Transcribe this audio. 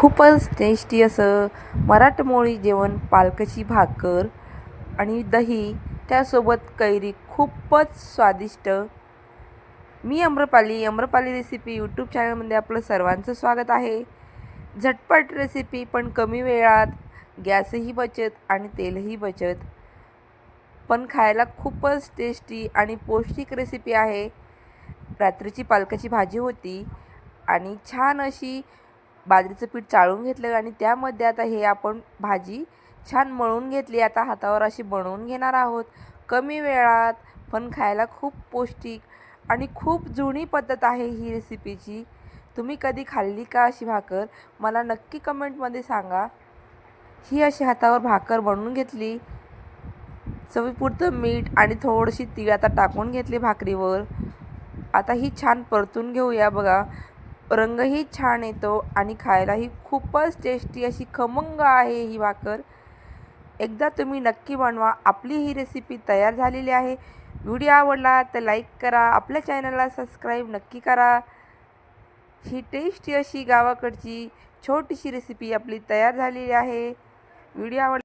खूपच टेस्टी असं मराठमोळी जेवण, पालकाची भाकर आणि दही, त्यासोबत कैरी, खूपच स्वादिष्ट. मी आम्रपाली रेसिपी यूट्यूब चॅनलमध्ये आपलं सर्वांचं स्वागत आहे. झटपट रेसिपी पण कमी वेळात, गॅसही बचत आणि तेलही बचत, पण खायला खूपच टेस्टी आणि पौष्टिक रेसिपी आहे. रात्रीची पालकाची भाजी होती आणि छान अशी बाजरीचं पीठ चाळून घेतलं आणि त्यामध्ये आता हे आपण भाजी छान मळून घेतली. आता हातावर अशी बनवून घेणार आहोत. कमी वेळात पण खायला खूप पौष्टिक आणि खूप जुनी पद्धत आहे ही रेसिपीची. तुम्ही कधी खाल्ली का अशी भाकर? मला नक्की कमेंटमध्ये सांगा. ही अशी हातावर भाकर बनवून घेतली. चवीपुरतं मीठ आणि थोडीशी तीळ आता टाकून घेतली भाकरीवर. आता ही छान परतून घेऊया. बघा, रंगही छान येतो आणि खायलाही खूपच टेस्टी अशी खमंग आहे ही भाकर. एकदा तुम्ही नक्की बनवा. आपली ही रेसिपी तयार झालेली आहे. व्हिडिओ आवडला तर लाईक करा, आपल्या चॅनलला सबस्क्राईब नक्की करा. ही टेस्टी अशी गावाकडची छोटीशी रेसिपी आपली तयार झालेली आहे. व्हिडिओ आवडला